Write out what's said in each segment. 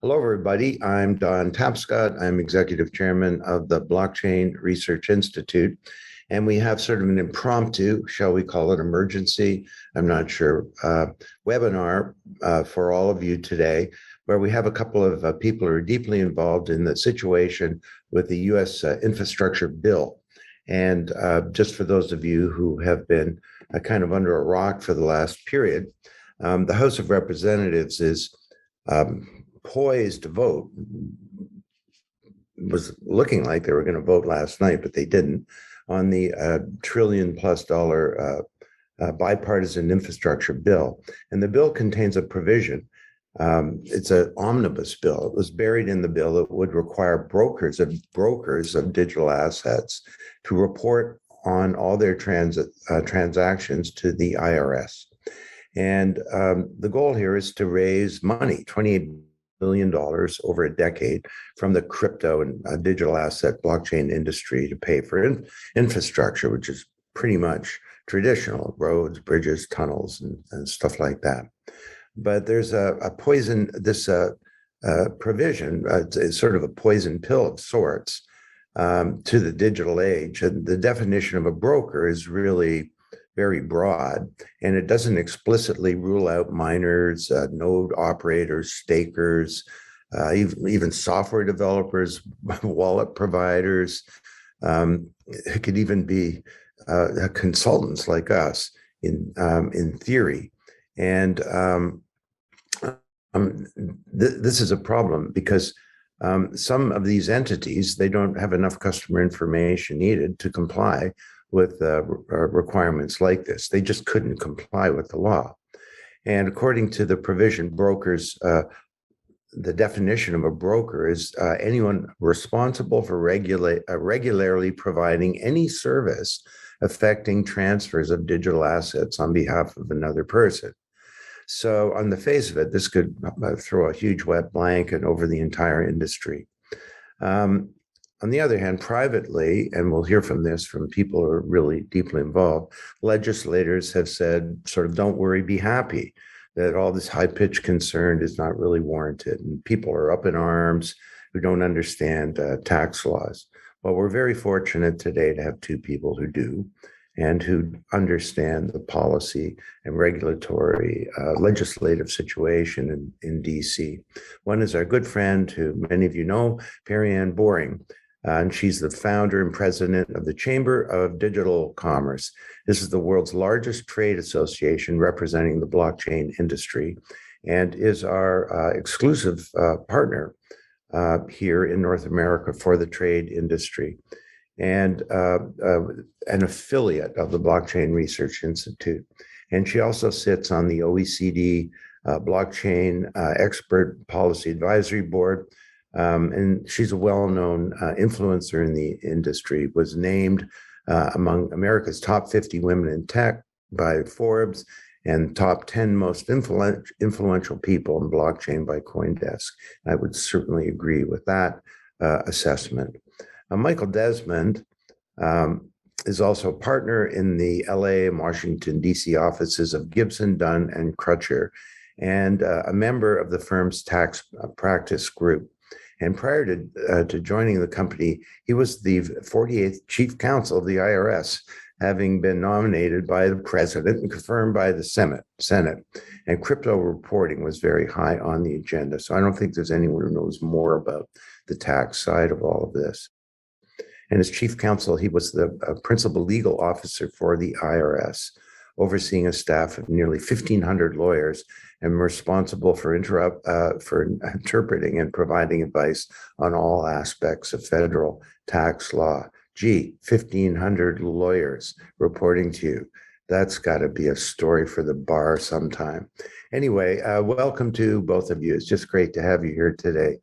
Hello, everybody. I'm Don Tapscott. I'm executive chairman of the Blockchain Research Institute. And we have sort of an impromptu, shall we call it emergency? I'm not sure, webinar for all of you today, where we have a couple of people who are deeply involved in the situation with the U.S. Infrastructure Bill. And just for those of you who have been kind of under a rock for the last period, the House of Representatives is poised to vote. It was looking like they were going to vote last night, but they didn't, on the $1 trillion+ bipartisan infrastructure bill. And the bill contains a provision. It's an omnibus bill. It was buried in the bill that would require brokers of digital assets to report on all their transactions to the IRS. And the goal here is to raise money, $28 billion over a decade, from the crypto and digital asset blockchain industry to pay for infrastructure, which is pretty much traditional roads, bridges, tunnels, and stuff like that. But there's a poison, this provision, it's sort of a poison pill of sorts to the digital age. And the definition of a broker is really very broad, and it doesn't explicitly rule out miners, node operators, stakers, even software developers, wallet providers. It could even be consultants like us in theory. And this is a problem because some of these entities, they don't have enough customer information needed to comply with requirements like this. They just couldn't comply with the law. And according to the provision, brokers, the definition of a broker is anyone responsible for regularly providing any service affecting transfers of digital assets on behalf of another person. So on the face of it, this could throw a huge wet blanket over the entire industry. On the other hand, privately, and we'll hear from this from people who are really deeply involved, legislators have said, sort of, don't worry, be happy, that all this high-pitched concern is not really warranted. And people are up in arms who don't understand tax laws. Well, we're very fortunate today to have two people who do, and who understand the policy and regulatory legislative situation in DC. One is our good friend, who many of you know, Perianne Boring. And she's the founder and president of the Chamber of Digital Commerce. This is the world's largest trade association representing the blockchain industry, and is our exclusive partner here in North America for the trade industry, and an affiliate of the Blockchain Research Institute. And she also sits on the OECD Blockchain Expert Policy Advisory Board. And she's a well-known influencer in the industry, was named among America's top 50 women in tech by Forbes, and top 10 most influential people in blockchain by CoinDesk. I would certainly agree with that assessment. Michael Desmond is also a partner in the LA and Washington, D.C. offices of Gibson, Dunn, and Crutcher, and a member of the firm's tax practice group. And prior to joining the company, he was the 48th chief counsel of the IRS, having been nominated by the president and confirmed by the Senate. And crypto reporting was very high on the agenda. So I don't think there's anyone who knows more about the tax side of all of this. And as chief counsel, he was the principal legal officer for the IRS, overseeing a staff of nearly 1,500 lawyers, and responsible for interpreting and providing advice on all aspects of federal tax law. Gee, 1,500 lawyers reporting to you. That's got to be a story for the bar sometime. Anyway, welcome to both of you. It's just great to have you here today.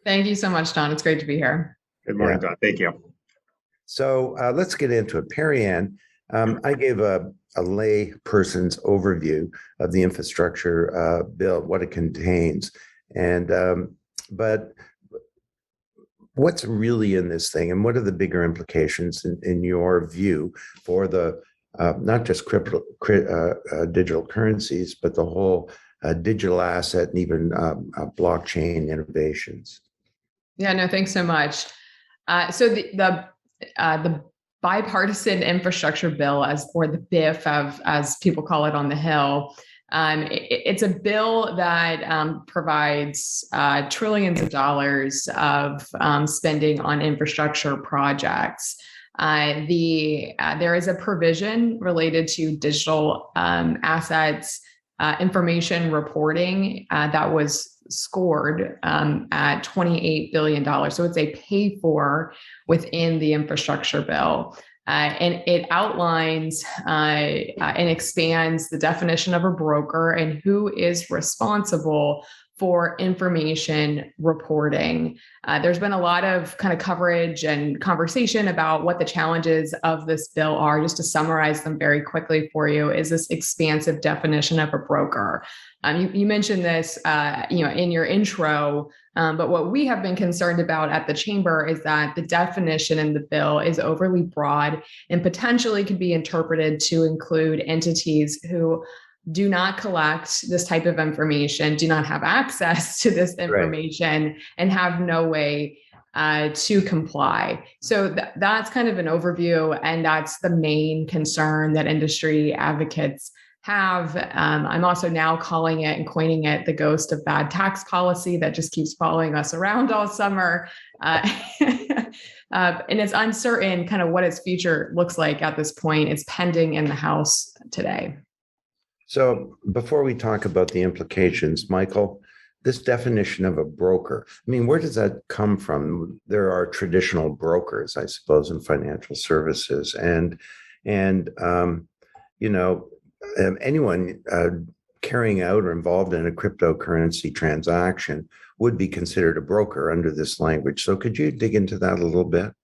Thank you so much, Don. It's great to be here. Good morning, Don. Thank you. So let's get into it. Perianne, I gave a lay person's overview of the infrastructure bill, what it contains, but what's really in this thing, and what are the bigger implications in your view for the not just digital currencies, but the whole digital asset and even blockchain innovations. Yeah, no, thanks so much. So the bipartisan infrastructure bill, or the BIF, as people call it on the Hill, it's a bill that provides trillions of dollars of spending on infrastructure projects. There is a provision related to digital assets, information reporting that was scored at $28 billion. So it's a pay for within the infrastructure bill. And it outlines and expands the definition of a broker and who is responsible for information reporting. There's been a lot of kind of coverage and conversation about what the challenges of this bill are. Just to summarize them very quickly for you, is this expansive definition of a broker. You mentioned this, in your intro, but what we have been concerned about at the Chamber is that the definition in the bill is overly broad and potentially could be interpreted to include entities who do not collect this type of information, do not have access to this information, right, and have no way to comply. So that's kind of an overview, and that's the main concern that industry advocates have. I'm also now calling it and coining it the ghost of bad tax policy that just keeps following us around all summer. And it's uncertain kind of what its future looks like at this point. It's pending in the House today. So before we talk about the implications, Michael, this definition of a broker, I mean, where does that come from? There are traditional brokers, I suppose, in financial services, and anyone carrying out or involved in a cryptocurrency transaction would be considered a broker under this language. So could you dig into that a little bit?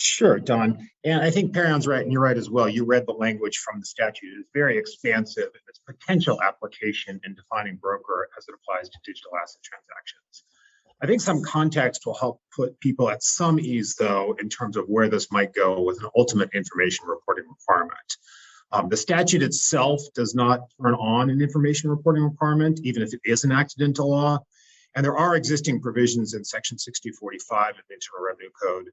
Sure, Don. And I think Perianne's right, and you're right as well. You read the language from the statute. It's very expansive in its potential application in defining broker as it applies to digital asset transactions. I think some context will help put people at some ease, though, in terms of where this might go with an ultimate information reporting requirement. The statute itself does not turn on an information reporting requirement, even if it is enacted into law. And there are existing provisions in Section 6045 of the Internal Revenue Code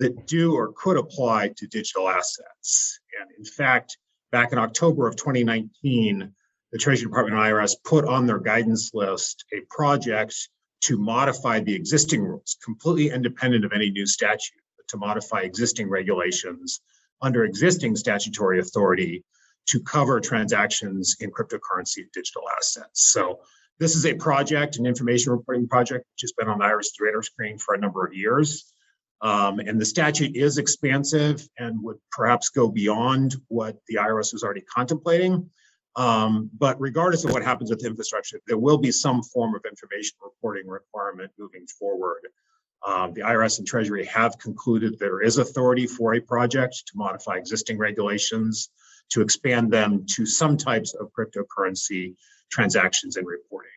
that do or could apply to digital assets. And in fact, back in October of 2019, the Treasury Department and IRS put on their guidance list a project to modify the existing rules, completely independent of any new statute, but to modify existing regulations under existing statutory authority to cover transactions in cryptocurrency and digital assets. So this is a project, an information reporting project, which has been on the IRS radar screen for a number of years. And the statute is expansive and would perhaps go beyond what the IRS was already contemplating. But regardless of what happens with the infrastructure, there will be some form of information reporting requirement moving forward. The IRS and Treasury have concluded there is authority for a project to modify existing regulations to expand them to some types of cryptocurrency transactions and reporting.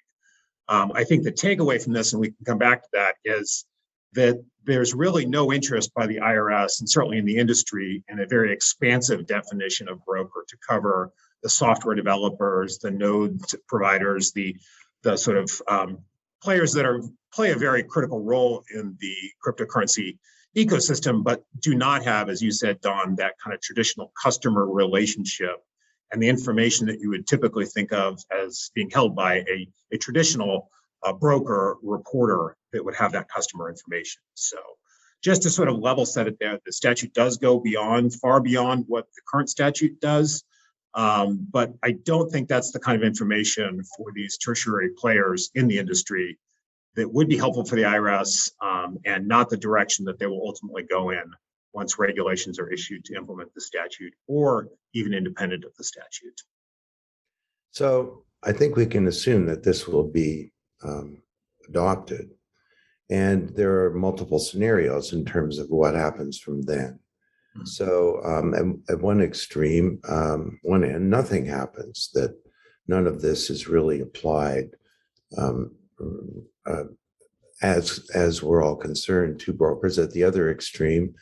I think the takeaway from this, and we can come back to that, is that there's really no interest by the IRS and certainly in the industry in a very expansive definition of broker to cover the software developers, the node providers, the sort of players that play a very critical role in the cryptocurrency ecosystem, but do not have, as you said, Don, that kind of traditional customer relationship and the information that you would typically think of as being held by a traditional broker reporter that would have that customer information. So just to sort of level set it there, the statute does go far beyond what the current statute does. But I don't think that's the kind of information for these tertiary players in the industry that would be helpful for the IRS, and not the direction that they will ultimately go in once regulations are issued to implement the statute or even independent of the statute. So I think we can assume that this will be adopted. And there are multiple scenarios in terms of what happens from then. Mm-hmm. So at one extreme, one end, nothing happens, that none of this is really applied as we're all concerned to brokers. At the other extreme,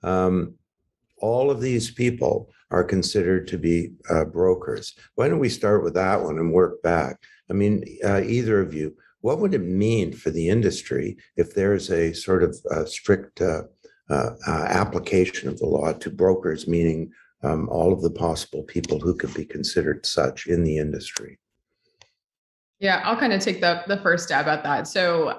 all of these people are considered to be brokers. Why don't we start with that one and work back? I mean, either of you, what would it mean for the industry if there's a sort of strict application of the law to brokers, meaning all of the possible people who could be considered such in the industry? Yeah, I'll kind of take the first stab at that. So,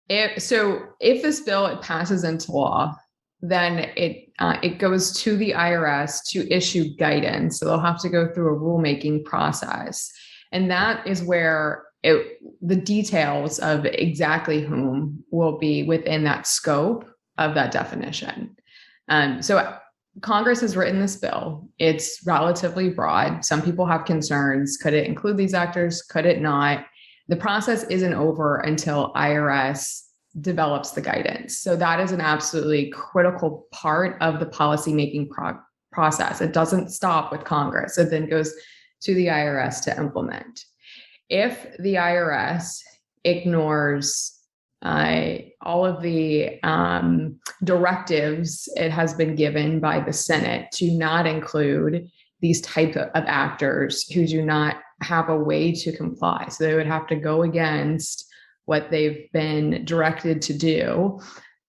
if this bill passes into law, then it goes to the IRS to issue guidance. So they'll have to go through a rulemaking process, and that is where the details of exactly whom will be within that scope of that definition. So Congress has written this bill. It's relatively broad. Some people have concerns. Could it include these actors? Could it not? The process isn't over until IRS develops the guidance. So that is an absolutely critical part of the policymaking process. It doesn't stop with Congress. It then goes to the IRS to implement. If the IRS ignores all of the directives it has been given by the Senate to not include these type of actors who do not have a way to comply, so they would have to go against what they've been directed to do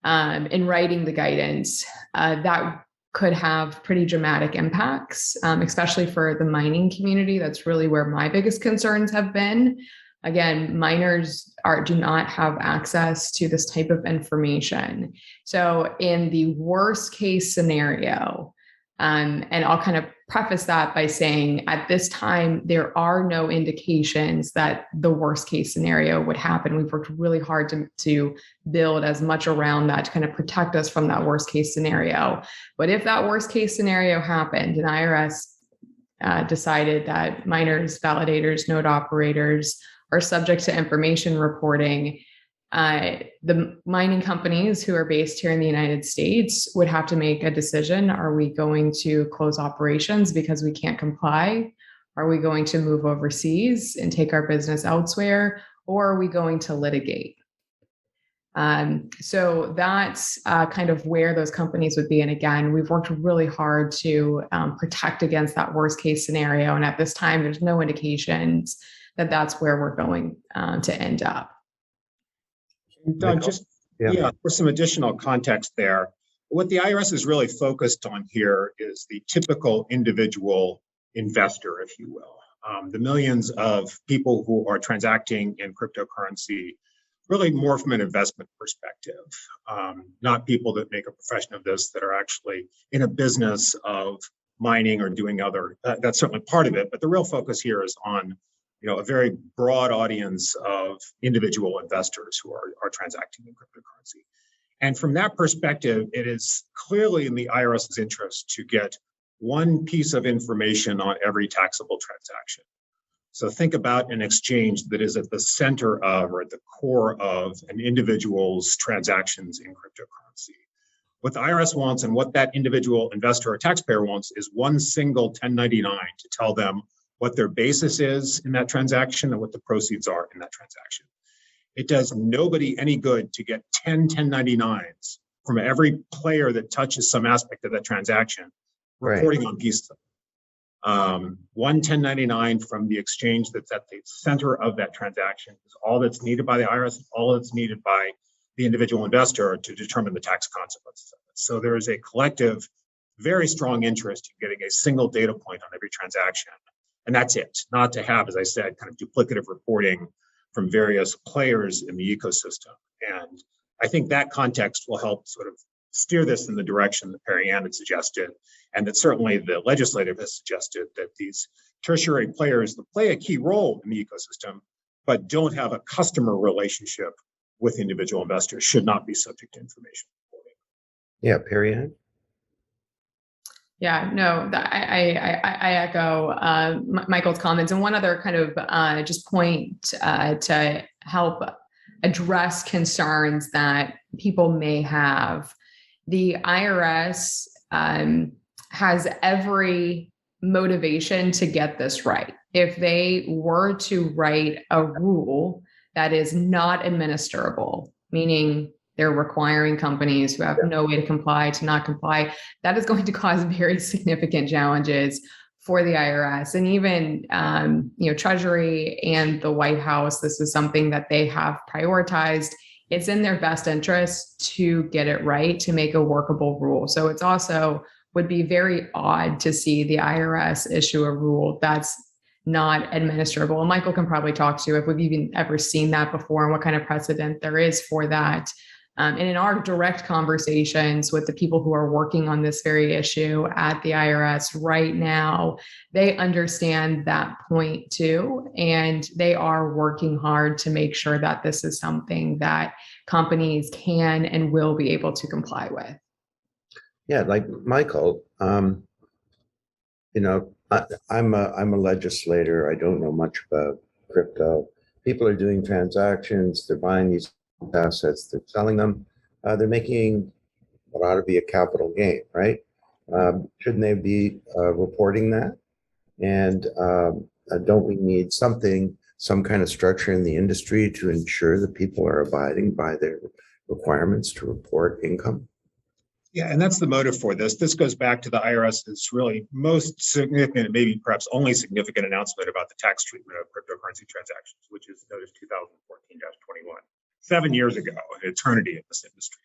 in writing the guidance, that could have pretty dramatic impacts, especially for the mining community. That's really where my biggest concerns have been. Again, miners do not have access to this type of information. So in the worst case scenario, and I'll kind of preface that by saying at this time, there are no indications that the worst case scenario would happen. We've worked really hard to build as much around that to kind of protect us from that worst case scenario. But if that worst case scenario happened and IRS decided that miners, validators, node operators are subject to information reporting, the mining companies who are based here in the United States would have to make a decision. Are we going to close operations because we can't comply? Are we going to move overseas and take our business elsewhere? Or are we going to litigate? So that's kind of where those companies would be. And again, we've worked really hard to protect against that worst case scenario. And at this time, there's no indications that that's where we're going to end up. Don, just for some additional context there, what the IRS is really focused on here is the typical individual investor, if you will. The millions of people who are transacting in cryptocurrency, really more from an investment perspective, not people that make a profession of this that are actually in a business of mining or doing other, that's certainly part of it, but the real focus here is on a very broad audience of individual investors who are transacting in cryptocurrency. And from that perspective, it is clearly in the IRS's interest to get one piece of information on every taxable transaction. So think about an exchange that is at the center of or at the core of an individual's transactions in cryptocurrency. What the IRS wants and what that individual investor or taxpayer wants is one single 1099 to tell them what their basis is in that transaction and what the proceeds are in that transaction. It does nobody any good to get 10 1099s from every player that touches some aspect of that transaction, reporting on pieces of it. One 1099 from the exchange that's at the center of that transaction is all that's needed by the IRS, all that's needed by the individual investor to determine the tax consequences of it. So there is a collective, very strong interest in getting a single data point on every transaction. And that's it, not to have, as I said, kind of duplicative reporting from various players in the ecosystem. And I think that context will help sort of steer this in the direction that Perianne had suggested, and that certainly the legislative has suggested, that these tertiary players that play a key role in the ecosystem, but don't have a customer relationship with individual investors should not be subject to information reporting. Yeah, Perianne? Yeah, no, I echo Michael's comments. And one other kind of just point to help address concerns that people may have. The IRS has every motivation to get this right. If they were to write a rule that is not administrable, meaning They're requiring companies who have no way to comply to not comply. That is going to cause very significant challenges for the IRS and even Treasury and the White House. This is something that they have prioritized. It's in their best interest to get it right, to make a workable rule. So it's also would be very odd to see the IRS issue a rule that's not administrable. And Michael can probably talk to if we've even ever seen that before and what kind of precedent there is for that. And in our direct conversations with the people who are working on this very issue at the IRS right now, they understand that point too. And they are working hard to make sure that this is something that companies can and will be able to comply with. Yeah, like Michael, I'm a legislator. I don't know much about crypto. People are doing transactions. They're buying these assets. They're selling them. They're making what ought to be a capital gain, right? Shouldn't they be reporting that? And don't we need some kind of structure in the industry to ensure that people are abiding by their requirements to report income? Yeah, and that's the motive for this. This goes back to the IRS's really most significant, maybe perhaps only significant announcement about the tax treatment of cryptocurrency transactions, which is Notice 2014-21. 7 years ago, an eternity in this industry,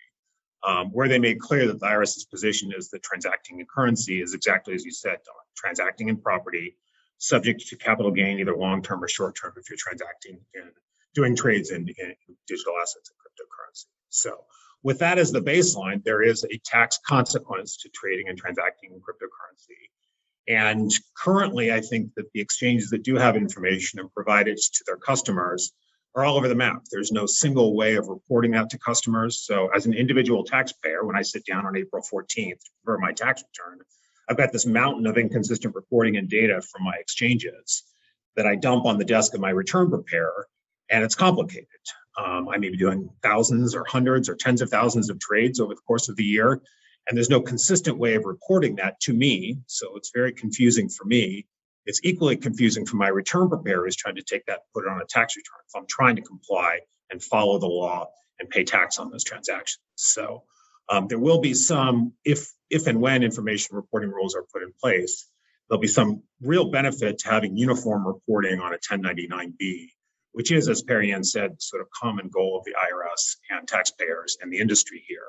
where they made clear that the IRS's position is that transacting in currency is exactly as you said, Don, transacting in property, subject to capital gain, either long-term or short-term, if you're transacting in doing trades in digital assets and cryptocurrency. So with that as the baseline, there is a tax consequence to trading and transacting in cryptocurrency. And currently, I think that the exchanges that do have information and provide it to their customers are all over the map. There's no single way of reporting that to customers. So as an individual taxpayer, when I sit down on April 14th to prepare my tax return, I've got this mountain of inconsistent reporting and data from my exchanges that I dump on the desk of my return preparer, and it's complicated. I may be doing thousands or hundreds or tens of thousands of trades over the course of the year, and there's no consistent way of reporting that to me. So it's very confusing for me. It's equally confusing for my return preparer who's trying to take that and put it on a tax return if I'm trying to comply and follow the law and pay tax on those transactions. So there will be some, if and when information reporting rules are put in place, there'll be some real benefit to having uniform reporting on a 1099-B, which is, as Perianne said, sort of common goal of the IRS and taxpayers and the industry here,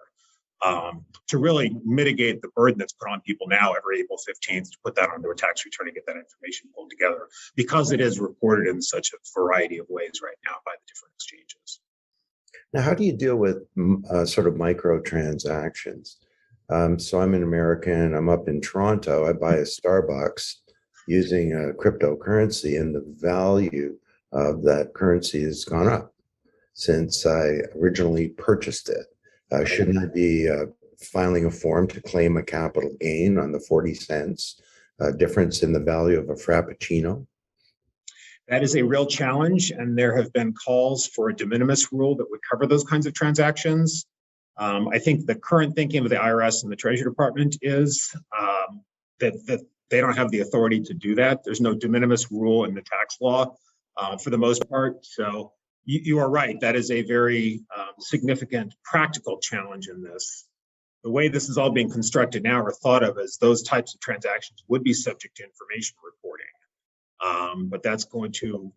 to really mitigate the burden that's put on people now every April 15th to put that onto a tax return and get that information pulled together, because it is reported in such a variety of ways right now by the different exchanges. Now, how do you deal with sort of micro transactions? So I'm an American, I'm up in Toronto, I buy a Starbucks using a cryptocurrency, and the value of that currency has gone up since I originally purchased it. Shouldn't I be filing a form to claim a capital gain on the 40 cents difference in the value of a Frappuccino? That is a real challenge, and there have been calls for a de minimis rule that would cover those kinds of transactions. I think the current thinking of the IRS and the Treasury Department is that they don't have the authority to do that. There's no de minimis rule in the tax law for the most part. So you are right. That is a very significant practical challenge in this. The way this is all being constructed now or thought of as those types of transactions would be subject to information reporting. But that's going to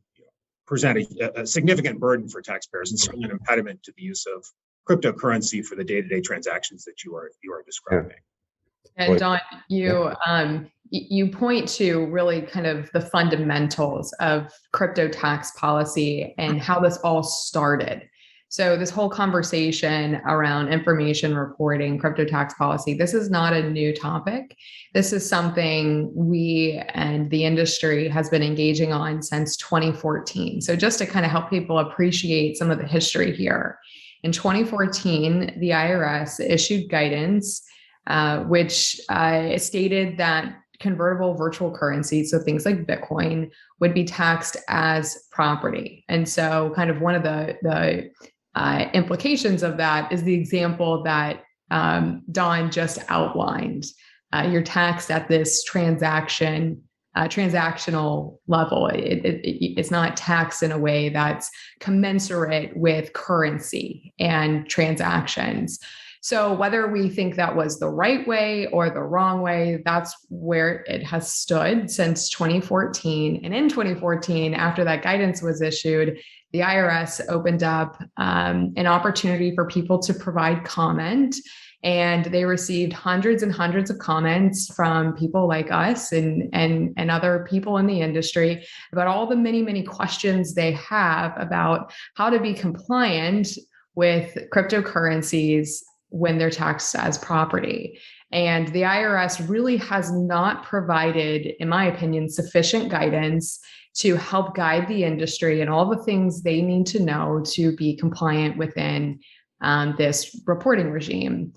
present a significant burden for taxpayers and certainly an impediment to the use of cryptocurrency for the day-to-day transactions that you are describing. And Don, you point to really kind of the fundamentals of crypto tax policy and how this all started. So this whole conversation around information reporting, crypto tax policy, this is not a new topic. This is something we and the industry has been engaging on since 2014. So just to kind of help people appreciate some of the history here. In 2014, the IRS issued guidance which stated that convertible virtual currency, so things like Bitcoin, would be taxed as property. And so kind of one of the implications of that is the example that Don just outlined. You're taxed at this transaction transactional level. It's not taxed in a way that's commensurate with currency and transactions. So whether we think that was the right way or the wrong way, that's where it has stood since 2014. And in 2014, after that guidance was issued, the IRS opened up an opportunity for people to provide comment. And they received hundreds and hundreds of comments from people like us and other people in the industry about all the many, many questions they have about how to be compliant with cryptocurrencies when they're taxed as property. And the IRS really has not provided, in my opinion, sufficient guidance to help guide the industry and all the things they need to know to be compliant within this reporting regime.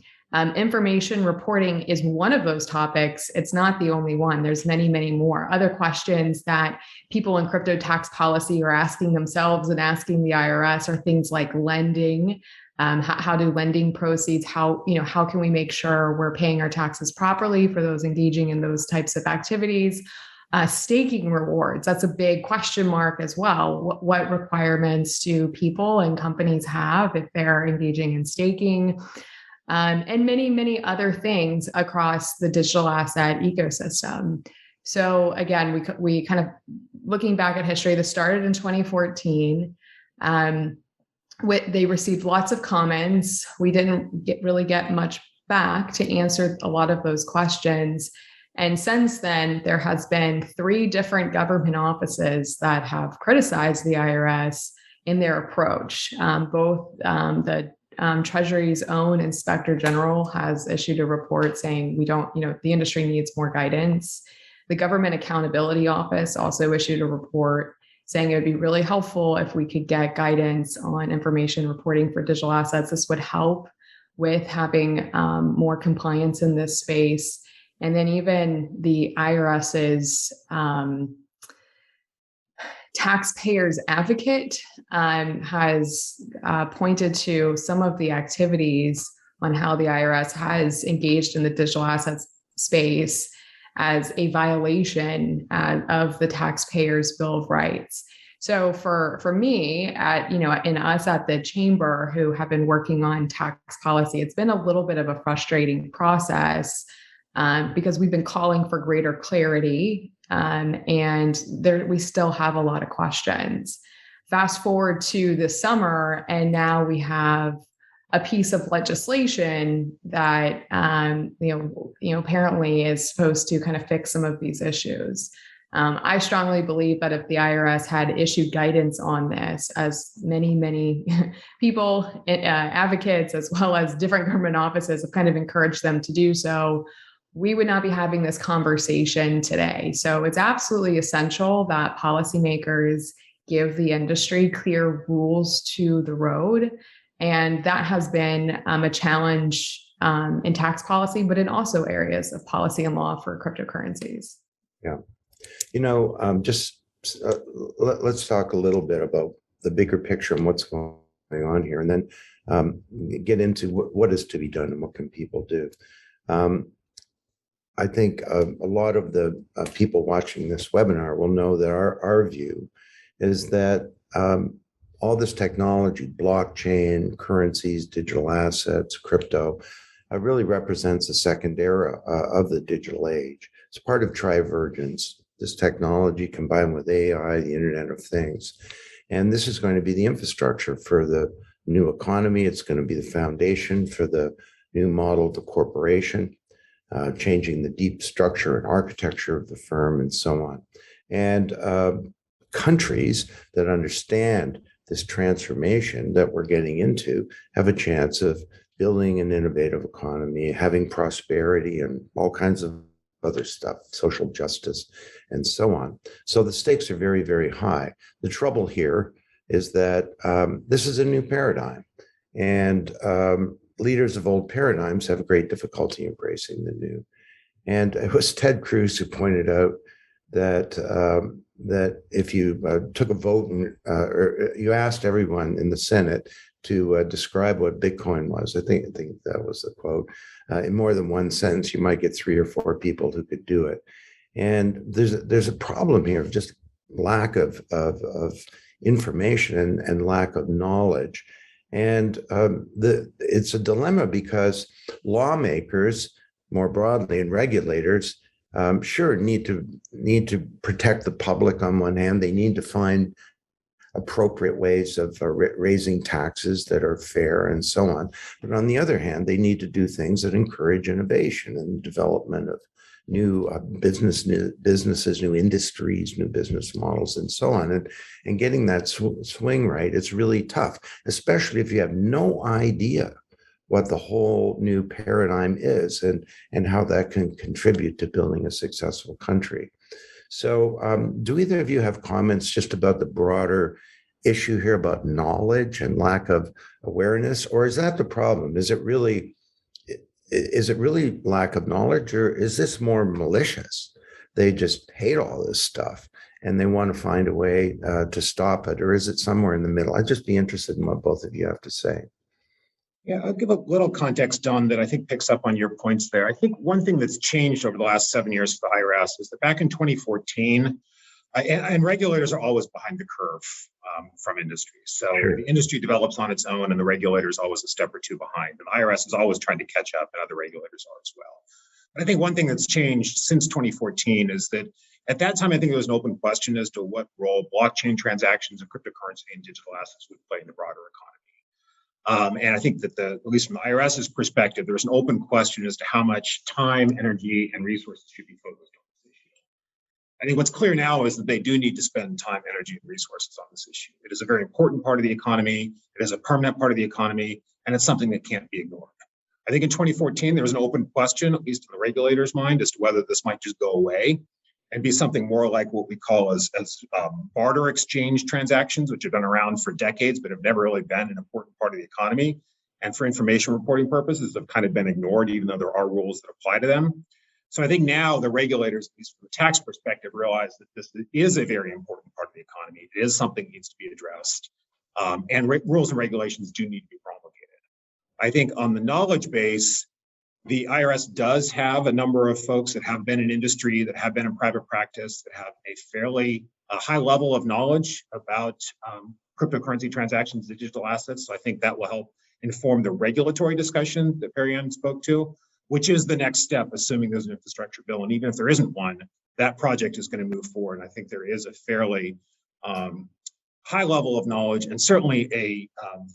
Information reporting is one of those topics. It's not the only one. There's many, many more. Other questions that people in crypto tax policy are asking themselves and asking the IRS are things like lending. How do lending proceeds, how can we make sure we're paying our taxes properly for those engaging in those types of activities? Staking rewards, that's a big question mark as well. What requirements do people and companies have if they're engaging in staking? And many, many other things across the digital asset ecosystem. So again, we kind of, looking back at history, this started in 2014. They received lots of comments. We didn't really get much back to answer a lot of those questions. And since then, there has been 3 different government offices that have criticized the IRS in their approach. Both the Treasury's own Inspector General has issued a report saying the industry needs more guidance. The Government Accountability Office also issued a report saying it would be really helpful if we could get guidance on information reporting for digital assets. This would help with having more compliance in this space. And then even the IRS's taxpayers advocate has pointed to some of the activities on how the IRS has engaged in the digital assets space as a violation of the taxpayers' Bill of Rights. So for me, in us at the chamber who have been working on tax policy, it's been a little bit of a frustrating process because we've been calling for greater clarity, and we still have a lot of questions. Fast forward to the summer, and now we have a piece of legislation that apparently is supposed to kind of fix some of these issues. I strongly believe that if the IRS had issued guidance on this, as many, many people, advocates, as well as different government offices have kind of encouraged them to do so, we would not be having this conversation today. So it's absolutely essential that policymakers give the industry clear rules to the road. And that has been a challenge in tax policy, but in also areas of policy and law for cryptocurrencies. Yeah. Let's talk a little bit about the bigger picture and what's going on here, and then get into what is to be done and what can people do. I think a lot of the people watching this webinar will know that our view is that all this technology, blockchain, currencies, digital assets, crypto, really represents a second era of the digital age. It's part of trivergence, this technology combined with AI, the Internet of Things. And this is going to be the infrastructure for the new economy. It's going to be the foundation for the new model of the corporation, changing the deep structure and architecture of the firm and so on. And countries that understand this transformation that we're getting into have a chance of building an innovative economy, having prosperity and all kinds of other stuff, social justice and so on. So the stakes are very, very high. The trouble here is that this is a new paradigm, and leaders of old paradigms have great difficulty embracing the new. And it was Ted Cruz who pointed out that that if you took a vote and or you asked everyone in the Senate to describe what Bitcoin was, I think that was the quote, in more than one sentence, you might get 3 or 4 people who could do it. And there's a problem here of just lack of information and lack of knowledge. And it's a dilemma because lawmakers more broadly and regulators sure need to protect the public on one hand. They need to find appropriate ways of raising taxes that are fair and so on. But on the other hand, they need to do things that encourage innovation and development of new businesses, new industries, new business models, and so on. And getting that swing right, it's really tough, especially if you have no idea what the whole new paradigm is and how that can contribute to building a successful country. So do either of you have comments just about the broader issue here about knowledge and lack of awareness, or is that the problem? Is it really lack of knowledge, or is this more malicious? They just hate all this stuff and they want to find a way to stop it, or is it somewhere in the middle? I'd just be interested in what both of you have to say. Yeah, I'll give a little context, Don, that I think picks up on your points there. I think one thing that's changed over the last 7 years for the IRS is that back in 2014, and regulators are always behind the curve from industry. So sure. The industry develops on its own and the regulator is always a step or two behind. And the IRS is always trying to catch up and other regulators are as well. But I think one thing that's changed since 2014 is that at that time, I think there was an open question as to what role blockchain transactions and cryptocurrency and digital assets would play in the broader economy. And I think that at least from the IRS's perspective, there's an open question as to how much time, energy, and resources should be focused on this issue. I think what's clear now is that they do need to spend time, energy, and resources on this issue. It is a very important part of the economy. It is a permanent part of the economy, and it's something that can't be ignored. I think in 2014, there was an open question, at least in the regulator's mind, as to whether this might just go away and be something more like what we call as barter exchange transactions, which have been around for decades, but have never really been an important part of the economy. And for information reporting purposes, have kind of been ignored, even though there are rules that apply to them. So I think now the regulators, at least from a tax perspective, realize that this is a very important part of the economy. It is something that needs to be addressed. And rules and regulations do need to be promulgated. I think on the knowledge base, the IRS does have a number of folks that have been in industry, that have been in private practice, that have a fairly high level of knowledge about cryptocurrency transactions and digital assets. So I think that will help inform the regulatory discussion that Perianne spoke to, which is the next step, assuming there's an infrastructure bill. And even if there isn't one, that project is going to move forward. And I think there is a fairly high level of knowledge and certainly a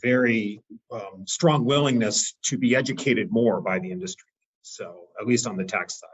very strong willingness to be educated more by the industry. So at least on the tax side.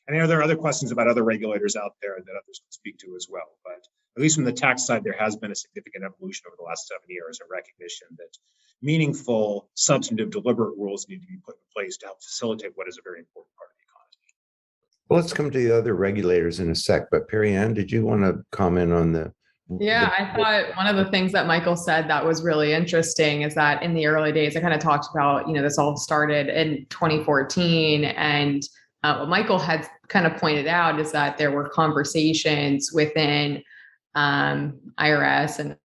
And there are other questions about other regulators out there that others can speak to as well. But at least from the tax side, there has been a significant evolution over the last 7 years in recognition that meaningful, substantive, deliberate rules need to be put in place to help facilitate what is a very important part of the economy. Well, let's come to the other regulators in a sec. But Perianne, did you want to comment on the Yeah, I thought one of the things that Michael said that was really interesting is that in the early days, I kind of talked about, this all started in 2014. And what Michael had kind of pointed out is that there were conversations within IRS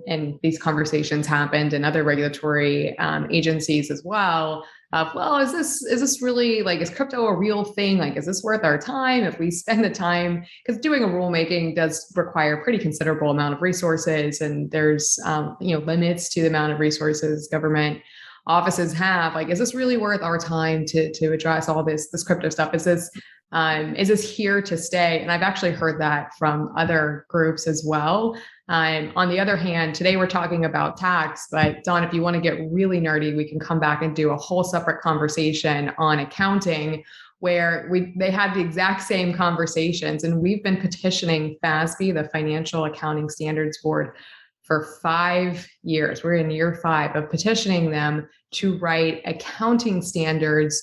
and these conversations happened in other regulatory agencies as well. Well, is this really is crypto a real thing? Is this worth our time if we spend the time? Because doing a rulemaking does require a pretty considerable amount of resources, and there's limits to the amount of resources government offices have. Is this really worth our time to address all this crypto stuff? Is this here to stay? And I've actually heard that from other groups as well. On the other hand, today we're talking about tax, but Don, if you want to get really nerdy, we can come back and do a whole separate conversation on accounting where they had the exact same conversations. And we've been petitioning FASB, the Financial Accounting Standards Board, for 5 years. We're in year 5 of petitioning them to write accounting standards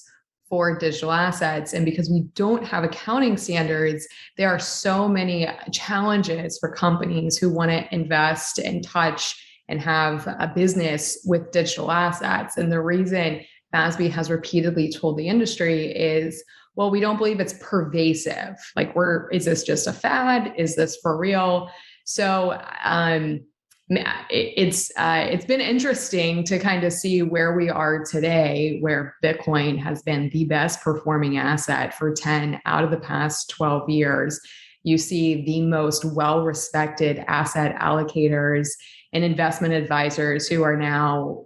for digital assets. And because we don't have accounting standards, there are so many challenges for companies who want to invest and touch and have a business with digital assets. And the reason FASB has repeatedly told the industry is, well, we don't believe it's pervasive. Is this just a fad? Is this for real? So It's been interesting to kind of see where we are today, where Bitcoin has been the best performing asset for 10 out of the past 12 years. You see the most well-respected asset allocators and investment advisors who are now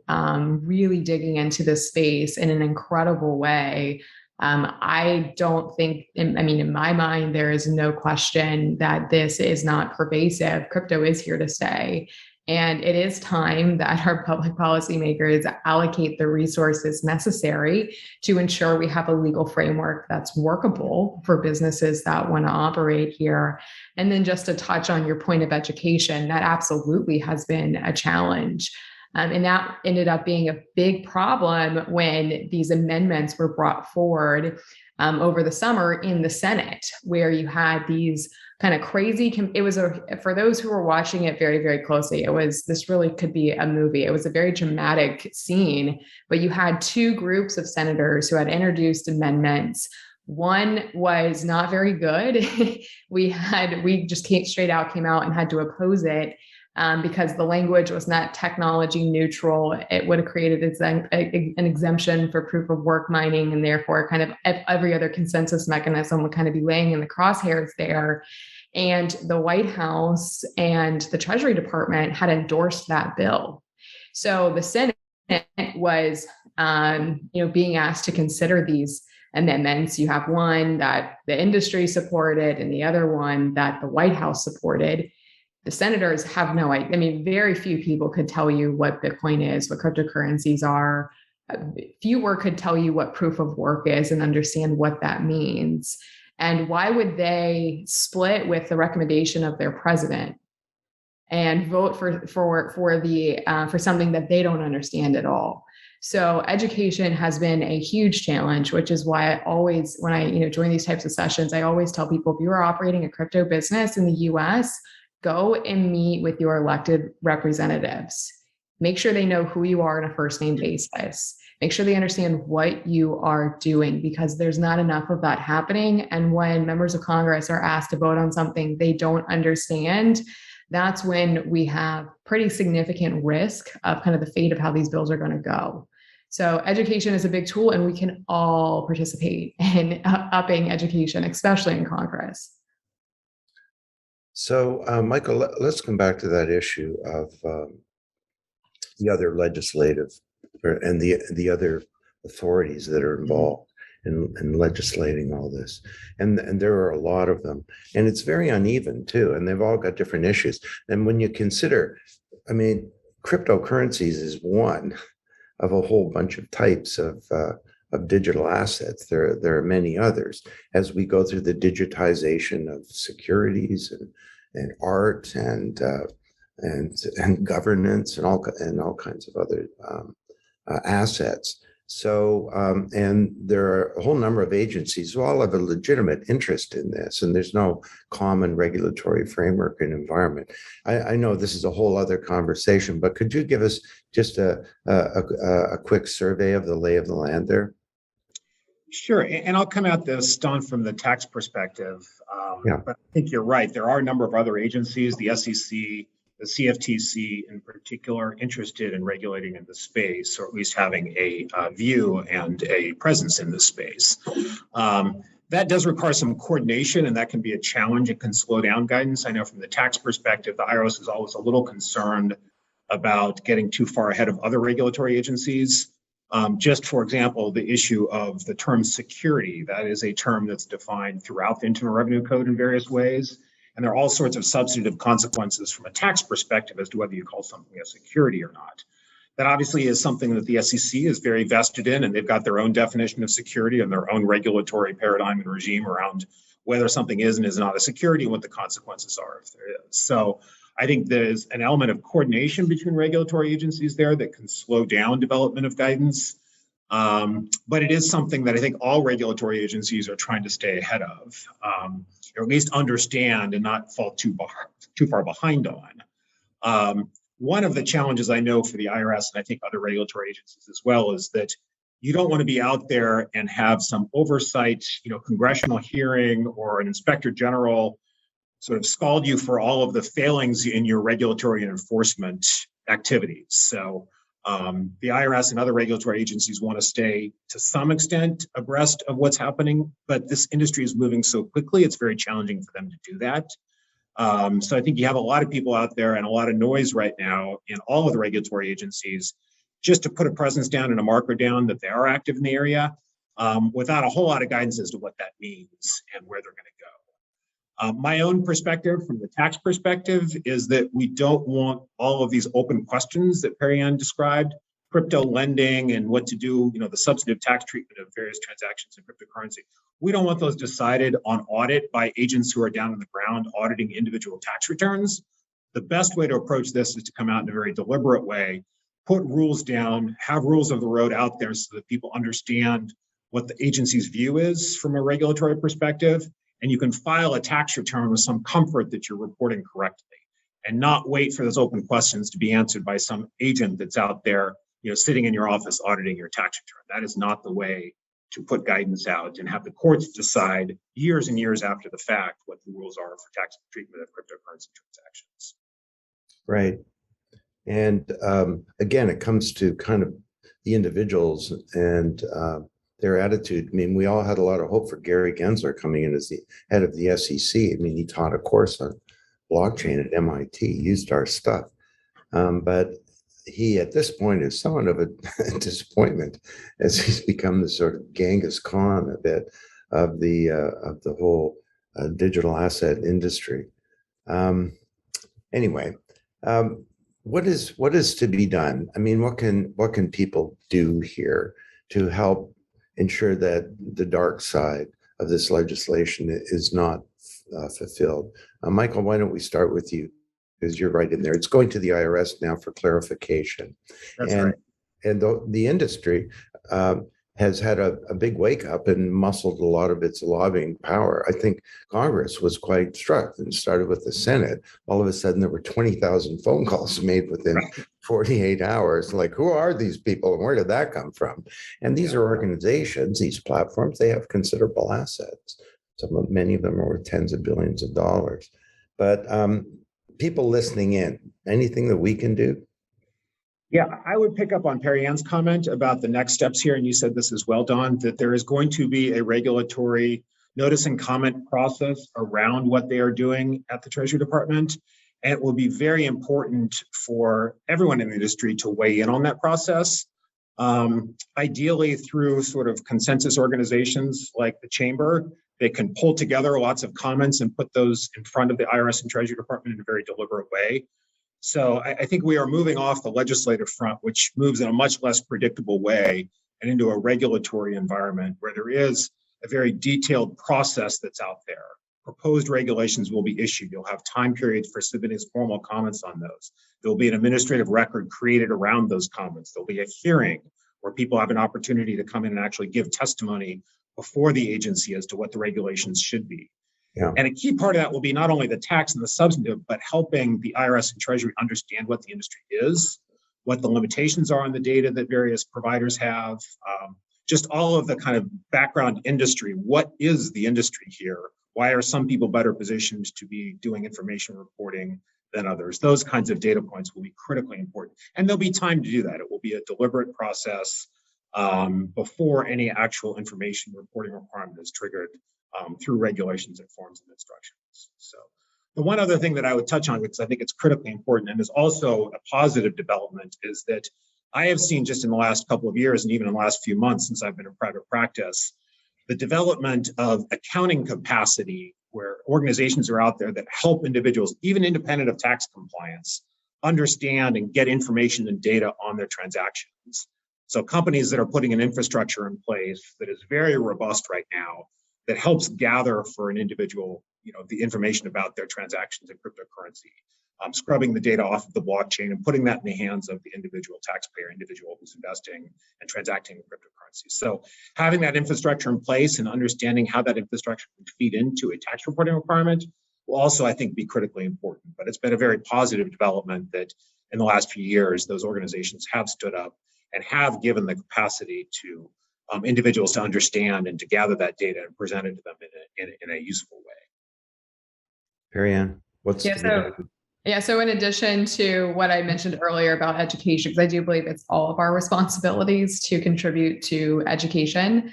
really digging into this space in an incredible way. I don't think, in my mind, there is no question that this is not pervasive. Crypto is here to stay. And it is time that our public policymakers allocate the resources necessary to ensure we have a legal framework that's workable for businesses that want to operate here. And then just to touch on your point of education, that absolutely has been a challenge. And that ended up being a big problem when these amendments were brought forward over the summer in the Senate, where you had these kind of crazy, for those who were watching it very, very closely, this really could be a movie. It was a very dramatic scene, but you had two groups of senators who had introduced amendments. One was not very good. we just came out and had to oppose it. Because the language was not technology neutral. It would have created an exemption for proof of work mining, and therefore kind of every other consensus mechanism would kind of be laying in the crosshairs there. And the White House and the Treasury Department had endorsed that bill. So the Senate was being asked to consider these amendments. You have one that the industry supported and the other one that the White House supported. The senators have no idea. Very few people could tell you what Bitcoin is, what cryptocurrencies are. Fewer could tell you what proof of work is and understand what that means. And why would they split with the recommendation of their president and vote for something that they don't understand at all? So education has been a huge challenge, which is why I always, when I join these types of sessions, I always tell people, if you are operating a crypto business in the US, go and meet with your elected representatives. Make sure they know who you are on a first name basis. Make sure they understand what you are doing, because there's not enough of that happening. And when members of Congress are asked to vote on something they don't understand, that's when we have pretty significant risk of kind of the fate of how these bills are going to go. So education is a big tool, and we can all participate in upping education, especially in Congress. So, Michael, let's come back to that issue of the other legislative and the other authorities that are involved in legislating all this. And there are a lot of them. And it's very uneven, too. And they've all got different issues. And when you consider, cryptocurrencies is one of a whole bunch of types of digital assets. There are many others. As we go through the digitization of securities and art and governance and all kinds of other assets. So and there are a whole number of agencies who all have a legitimate interest in this, and there's no common regulatory framework and environment. I know this is a whole other conversation, but could you give us just a quick survey of the lay of the land there? Sure, and I'll come at this, Don, from the tax perspective. But I think you're right. There are a number of other agencies, the SEC, the CFTC in particular, interested in regulating in the space, or at least having a view and a presence in the space. That does require some coordination, and that can be a challenge. It can slow down guidance. I know from the tax perspective, the IRS is always a little concerned about getting too far ahead of other regulatory agencies. Just for example, the issue of the term security, that is a term that's defined throughout the Internal Revenue Code in various ways. And there are all sorts of substantive consequences from a tax perspective as to whether you call something a security or not. That obviously is something that the SEC is very vested in, and they've got their own definition of security and their own regulatory paradigm and regime around whether something is and is not a security and what the consequences are if there is. So I think there's an element of coordination between regulatory agencies there that can slow down development of guidance. But it is something that I think all regulatory agencies are trying to stay ahead of, or at least understand and not fall too far behind on. One of the challenges I know for the IRS, and I think other regulatory agencies as well, is that you don't want to be out there and have some oversight, congressional hearing or an inspector general sort of scald you for all of the failings in your regulatory and enforcement activities. So the IRS and other regulatory agencies want to stay to some extent abreast of what's happening, but this industry is moving so quickly, it's very challenging for them to do that. So I think you have a lot of people out there and a lot of noise right now in all of the regulatory agencies just to put a presence down and a marker down that they are active in the area without a whole lot of guidance as to what that means and where they're going to go. My own perspective from the tax perspective is that we don't want all of these open questions that Perianne described, crypto lending and what to do, the substantive tax treatment of various transactions in cryptocurrency. We don't want those decided on audit by agents who are down on the ground auditing individual tax returns. The best way to approach this is to come out in a very deliberate way, put rules down, have rules of the road out there so that people understand what the agency's view is from a regulatory perspective. And you can file a tax return with some comfort that you're reporting correctly and not wait for those open questions to be answered by some agent that's out there, sitting in your office auditing your tax return. That is not the way to put guidance out and have the courts decide years and years after the fact what the rules are for tax treatment of cryptocurrency transactions. Right. And again, it comes to kind of the individuals and their attitude. I mean, we all had a lot of hope for Gary Gensler coming in as the head of the SEC. I mean, he taught a course on blockchain at MIT, used our stuff. But he, at this point, is somewhat of a disappointment as he's become the sort of Genghis Khan a bit of the whole digital asset industry. Anyway, what is to be done? I mean, what can people do here to help ensure that the dark side of this legislation is not fulfilled? Michael, why don't we start with you? Because you're right in there. It's going to the IRS now for clarification. That's right. And the industry has had a big wake up and muscled a lot of its lobbying power. I think Congress was quite struck and started with the Senate. All of a sudden, there were 20,000 phone calls made within 48 hours. Like, who are these people and where did that come from? And these are organizations, these platforms, they have considerable assets. Many of them are worth tens of billions of dollars. But people listening in, anything that we can do? Yeah, I would pick up on Perianne's comment about the next steps here, and you said this as well, Don, that there is going to be a regulatory notice and comment process around what they are doing at the Treasury Department. And it will be very important for everyone in the industry to weigh in on that process, ideally through sort of consensus organizations like the Chamber. They can pull together lots of comments and put those in front of the IRS and Treasury Department in a very deliberate way. So I think we are moving off the legislative front, which moves in a much less predictable way and into a regulatory environment where there is a very detailed process that's out there. Proposed regulations will be issued. You'll have time periods for submitting formal comments on those. There'll be an administrative record created around those comments. There'll be a hearing where people have an opportunity to come in and actually give testimony before the agency as to what the regulations should be. Yeah. And a key part of that will be not only the tax and the substantive, but helping the IRS and Treasury understand what the industry is, what the limitations are on the data that various providers have, just all of the kind of background industry. What is the industry here? Why are some people better positioned to be doing information reporting than others? Those kinds of data points will be critically important. And there'll be time to do that. It will be a deliberate process before any actual information reporting requirement is triggered through regulations and forms and instructions. So the one other thing that I would touch on, because I think it's critically important and is also a positive development, is that I have seen just in the last couple of years and even in the last few months since I've been in private practice, the development of accounting capacity where organizations are out there that help individuals, even independent of tax compliance, understand and get information and data on their transactions. So companies that are putting an infrastructure in place that is very robust right now, that helps gather for an individual, the information about their transactions in cryptocurrency, scrubbing the data off of the blockchain and putting that in the hands of the individual taxpayer, individual who's investing and transacting in cryptocurrency. So having that infrastructure in place and understanding how that infrastructure can feed into a tax reporting requirement will also, I think, be critically important. But it's been a very positive development that in the last few years, those organizations have stood up and have given the capacity to individuals to understand and to gather that data and present it to them in a useful way. Perianne, what's Yeah, to be done? so in addition to what I mentioned earlier about education, because I do believe it's all of our responsibilities to contribute to education,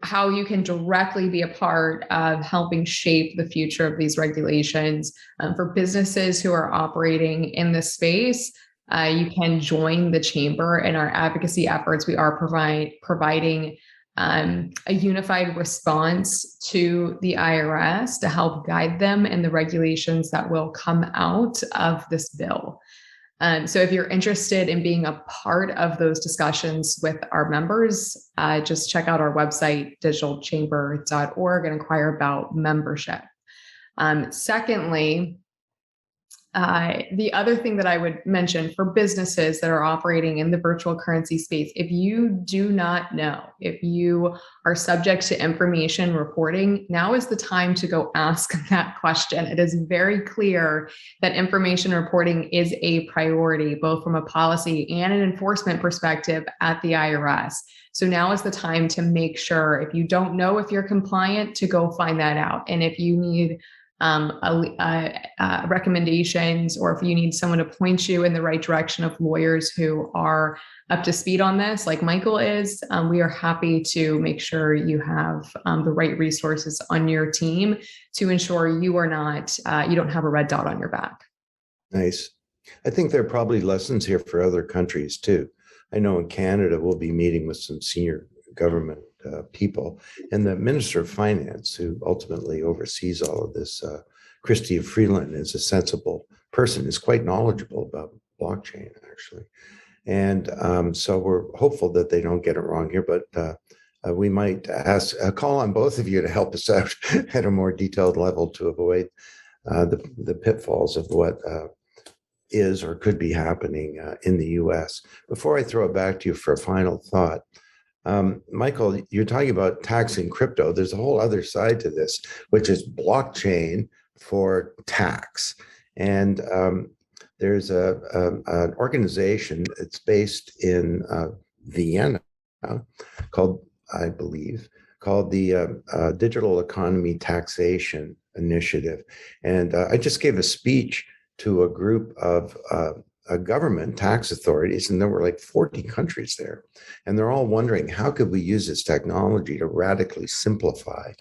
how you can directly be a part of helping shape the future of these regulations. For businesses who are operating in this space, you can join the chamber in our advocacy efforts. We are providing a unified response to the IRS to help guide them in the regulations that will come out of this bill. So if you're interested in being a part of those discussions with our members, just check out our website, digitalchamber.org, and inquire about membership. Secondly, the other thing that I would mention for businesses that are operating in the virtual currency space, if you do not know, if you are subject to information reporting, now is the time to go ask that question. It is very clear that information reporting is a priority, both from a policy and an enforcement perspective at the IRS. So now is the time to make sure, if you don't know if you're compliant, to go find that out. And if you need recommendations, or if you need someone to point you in the right direction of lawyers who are up to speed on this, like Michael is, we are happy to make sure you have the right resources on your team to ensure you are not, you don't have a red dot on your back. Nice. I think there are probably lessons here for other countries too. I know in Canada, we'll be meeting with some senior government people, and the Minister of Finance, who ultimately oversees all of this, Christy Freeland, is a sensible person, is quite knowledgeable about blockchain, actually. And so we're hopeful that they don't get it wrong here, but we might ask a call on both of you to help us out at a more detailed level to avoid the pitfalls of what is or could be happening in the US. Before I throw it back to you for a final thought, Michael, you're talking about taxing crypto. There's a whole other side to this, which is blockchain for tax. And there's an organization that's based in Vienna called, I believe, called the Digital Economy Taxation Initiative. And I just gave a speech to a group of government tax authorities, and there were like 40 countries there, and they're all wondering, how could we use this technology to radically simplify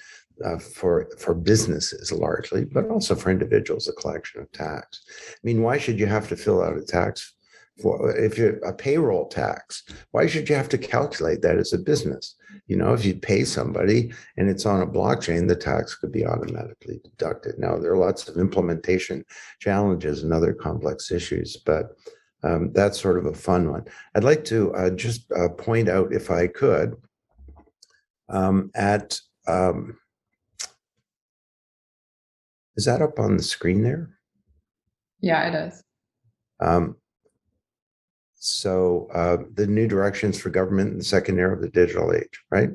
for businesses largely, but also for individuals, a collection of tax. I mean, why should you have to fill out a tax for, if you're a payroll tax, why should you have to calculate that as a business? You know, if you pay somebody and it's on a blockchain, the tax could be automatically deducted. Now, there are lots of implementation challenges and other complex issues, but that's sort of a fun one. I'd like to just point out, if I could, is that up on the screen there? Yeah, it is. So the new directions for government in the second era of the digital age, right?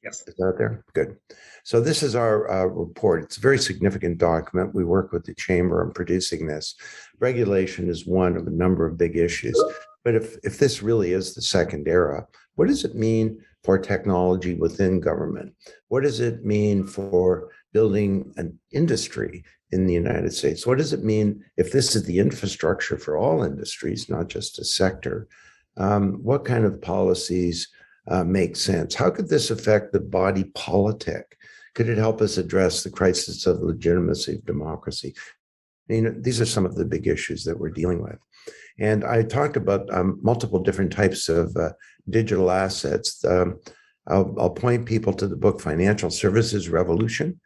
Yes. Is that there? Good. So this is our report. It's a very significant document. We work with the chamber on producing this. Regulation is one of a number of big issues. But if this really is the second era, what does it mean for technology within government? What does it mean for building an industry in the United States? What does it mean if this is the infrastructure for all industries, not just a sector? What kind of policies make sense? How could this affect the body politic? Could it help us address the crisis of legitimacy of democracy? I mean, these are some of the big issues that we're dealing with. And I talked about multiple different types of digital assets. I'll point people to the book Financial Services Revolution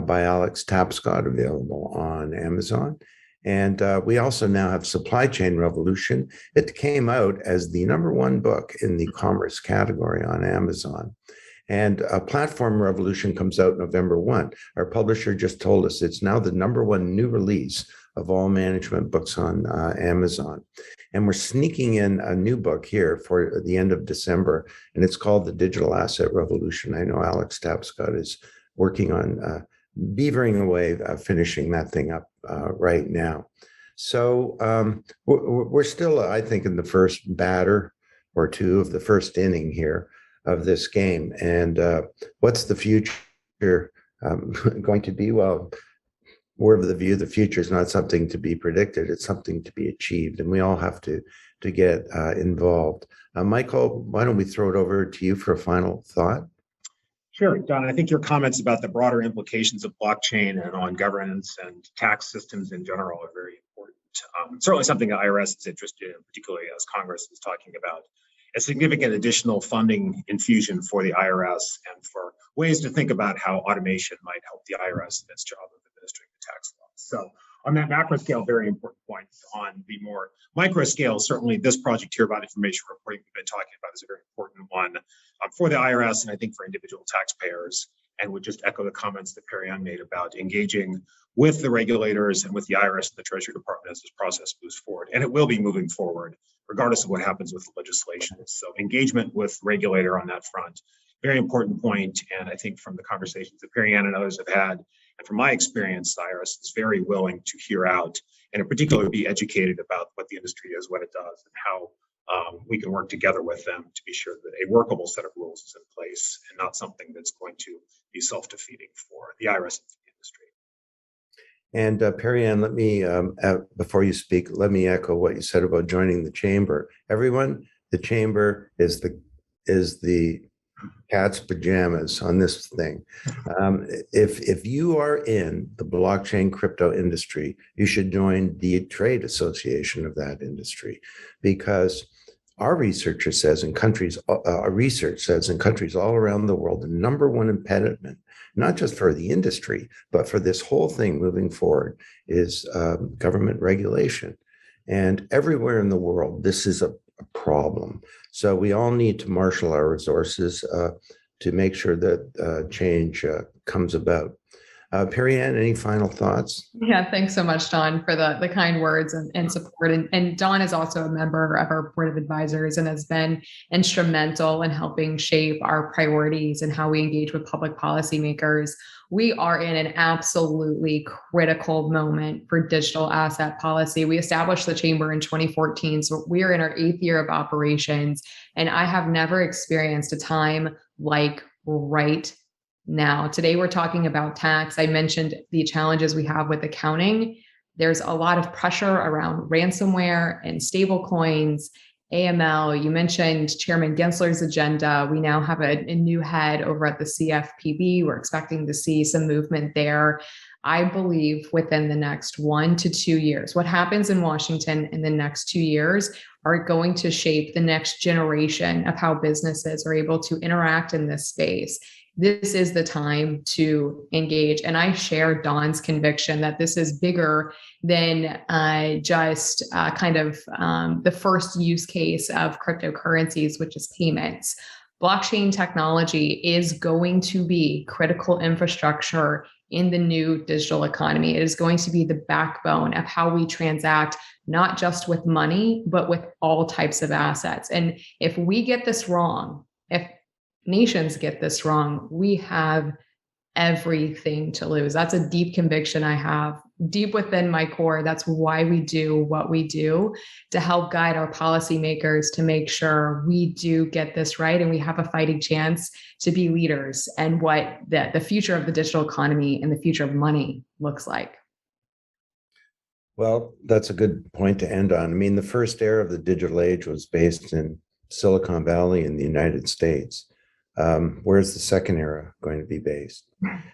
by Alex Tapscott, available on Amazon. And we also now have Supply Chain Revolution. It came out as the #1 book in the commerce category on Amazon. And Platform Revolution comes out November 1. Our publisher just told us it's now the #1 new release of all management books on Amazon. And we're sneaking in a new book here for the end of December, and it's called The Digital Asset Revolution. I know Alex Tapscott is working on beavering away, finishing that thing up right now. So we're still, I think, in the first batter or two of the first inning here of this game. And what's the future going to be? Well, we're of the view the future is not something to be predicted, it's something to be achieved, and we all have to get involved. Michael, why don't we throw it over to you for a final thought? Sure, Don. I think your comments about the broader implications of blockchain and on governance and tax systems in general are very important. Certainly something the IRS is interested in, particularly as Congress is talking about a significant additional funding infusion for the IRS and for ways to think about how automation might help the IRS in its job of administering the tax laws. So on that macro scale, very important points. On the more micro scale, certainly this project here about information reporting we've been talking about is a very important one for the IRS and I think for individual taxpayers, and would just echo the comments that Perianne made about engaging with the regulators and with the IRS and the Treasury Department as this process moves forward. And it will be moving forward, regardless of what happens with the legislation. So engagement with regulator on that front, very important point. And I think from the conversations that Perianne and others have had, and from my experience, the IRS is very willing to hear out and in particular be educated about what the industry is, what it does, and how we can work together with them to be sure that a workable set of rules is in place and not something that's going to be self-defeating for the IRS and the industry. And Perianne, let me, before you speak, let me echo what you said about joining the chamber. Everyone, the chamber is the cat's pajamas on this thing. If you are in the blockchain crypto industry, you should join the trade association of that industry, because our research says in countries all around the world, the number one impediment, not just for the industry, but for this whole thing moving forward, is government regulation. And everywhere in the world, this is a problem. So we all need to marshal our resources to make sure that change comes about. Perianne, any final thoughts? Yeah, thanks so much, Don, for the kind words and support. And Don is also a member of our board of advisors and has been instrumental in helping shape our priorities and how we engage with public policymakers. We are in an absolutely critical moment for digital asset policy. We established the chamber in 2014, so we are in our 8th year of operations, and I have never experienced a time like right now. Today, we're talking about tax. I mentioned the challenges we have with accounting. There's a lot of pressure around ransomware and stable coins, AML. You mentioned Chairman Gensler's agenda. We now have a new head over at the CFPB. We're expecting to see some movement there. I believe within the next 1 to 2 years, what happens in Washington in the next 2 years are going to shape the next generation of how businesses are able to interact in this space. This is the time to engage. And I share Don's conviction that this is bigger than just the first use case of cryptocurrencies, which is payments. Blockchain technology is going to be critical infrastructure in the new digital economy. It is going to be the backbone of how we transact, not just with money, but with all types of assets. And if we get this wrong, if nations get this wrong, we have everything to lose. That's a deep conviction I have deep within my core. That's why we do what we do, to help guide our policymakers to make sure we do get this right and we have a fighting chance to be leaders and what the future of the digital economy and the future of money looks like. Well, that's a good point to end on. I mean, the first era of the digital age was based in Silicon Valley in the United States. Where's the second era going to be based?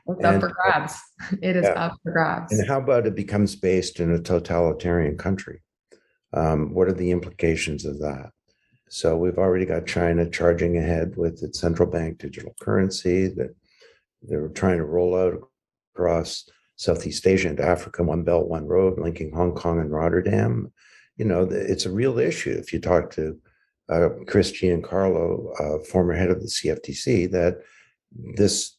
It's up for grabs. It is up for grabs. And how about it becomes based in a totalitarian country? What are the implications of that? So we've already got China charging ahead with its central bank digital currency that they're trying to roll out across Southeast Asia and Africa, One Belt, One Road, linking Hong Kong and Rotterdam. You know, it's a real issue. If you talk to Chris Giancarlo, former head of the CFTC, that this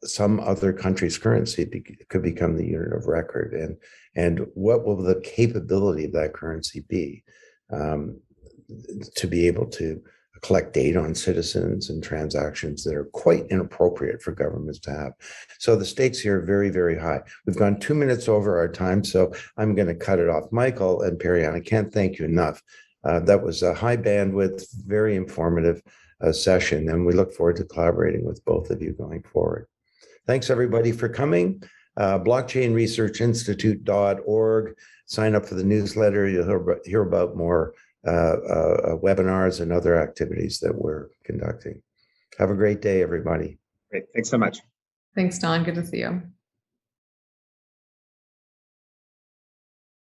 some other country's currency could become the unit of record, and what will the capability of that currency be to be able to collect data on citizens and transactions that are quite inappropriate for governments to have. So the stakes here are very, very high. We've gone 2 minutes over our time, so I'm going to cut it off. Michael and Perianne, I can't thank you enough. That was a high bandwidth, very informative session, and we look forward to collaborating with both of you going forward. Thanks, everybody, for coming. blockchainresearchinstitute.org. Sign up for the newsletter. You'll hear about more webinars and other activities that we're conducting. Have a great day, everybody. Great. Thanks so much. Thanks, Don. Good to see you.